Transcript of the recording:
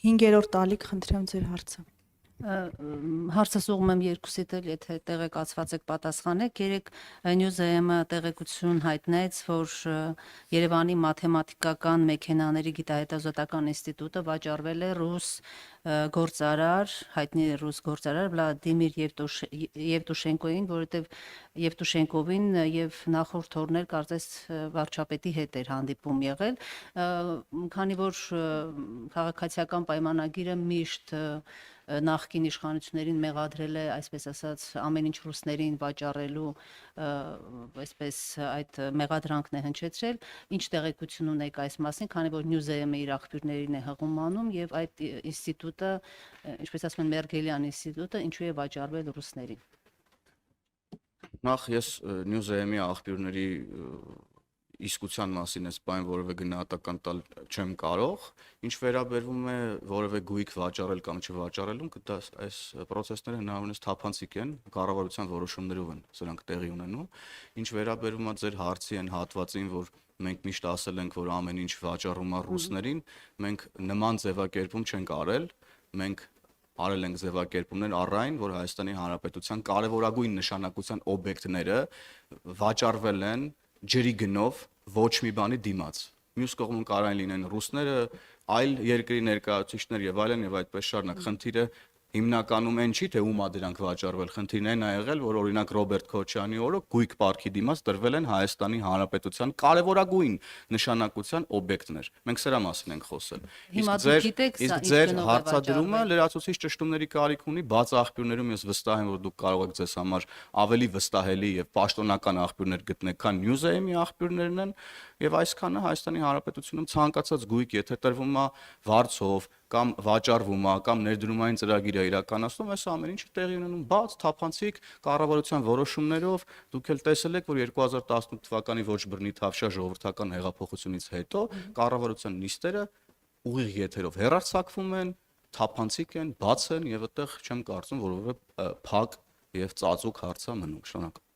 5-րդ տալիք, խնդրեմ ձեր հարցը։ Հարցս ուղղում եմ երկուսիդ էլ, եթե տեղեկացված եք պատասխանեք։ Երեք Նյուզեեմը տեղեկություն հայտնեց, որ Երևանի մաթեմատիկական մեքենաների գիտահետազոտական ինստիտուտը վաճառվել է ռուս գործարար, հայտնի ռուս գործարար Վլադիմիր Եվտուշենկոին, որովհետև Եվտուշենկովին եւ նախորդ օրներ կարծես վարչապետի հետ էր հանդիպում եղել, քանի որ քաղաքացիական պայմանագիրը միշտ նախկին իշխանություններին մեղադրել է, այսպես ասած, ամեն ինչ ռուսներին վաճառելու, այսպես այդ մեղադրանքն է հնչեցրել, ինչ տեղեկություն ունեք այս մասին, քանի որ Նյուզեեմը իր աղբյուրներին է հղում անում եւ այդ ինստիտուտը, ինչպես ասում են, Մերգելյան ինստիտուտը, ինչու է վաճառվել ռուսներին։ Նախ ես Նյուզեեմի աղբյուրների իսկության մասին այս բան որևէ գնահատական տալ չեմ կարող, ինչ վերաբերվում է որևէ գույք վաճառել կամ չվաճառելուն, դա այս process-ները հնարավորինս թափանցիկ են, կառավարության որոշումներով են սրանք տեղի ունենում։ Ինչ վերաբերվում է ձեր հարցի այն հատվածին, որ մենք միշտ ասել ենք, որ ամեն ինչ վաճառում է ռուսներին, մենք նման ձևակերպում չենք արել, մենք արել ենք ձևակերպումներ առ այն, որ Հայաստանի Հանրապետության կարևորագույն նշանակության օբյեկտները վաճառվել են ջրի գնով ոչ մի բանի դիմաց։ Մյուս կողմում կարող են լինեն ռուսները, այլ երկրի ներկայացուցիչներ եւ այլն եւ այդպես շարունակ։ Խնդիրը հիմնականում այն չի, թե ում է դրանք վաճառվել, խնդիրն այն է եղել, որ օրինակ Ռոբերտ Քոչյանի օրոք գույք պարքի դիմաց տրվել են Հայաստանի Հանրապետության կարևորագույն նշանակության օբյեկտներ։ Մենք սրա մասին ենք խոսել։ Իսկ ձեր հարցադրումը լրացուցիչ ճշտումների կարիք ունի, բաց աղբյուրներում ես վստահ եմ, որ դուք կարող եք ձեզ համար ավելի վստահելի եւ պաշտոնական աղբյուրներ գտնել, քան Նյուզեեմի աղբյուրներն են, եւ այսքանը Հայաստանի Հանրապետությունում ցանկացած գույք, եթե տրվում է վարձով կամ վաճառվում է կամ ներդրումային ծրագիր է իրականացնում, այս ամեն ինչը տեղի ունենում բաց, թափանցիկ կառավարության որոշումներով։ Դուք էլ տեսել եք, որ 2018 թվականի ոչ բռնի թավշյա ժողովրդական հեղափոխությունից հետո կառավարության նիստերը ուղիղ եթերով հեռարձակվում են, թափանցիկ են, բաց են եւ այդտեղ չեմ կարծում որովհետեւ փակ եւ ծածուկ հարց է մնում։ Շնորհակալ։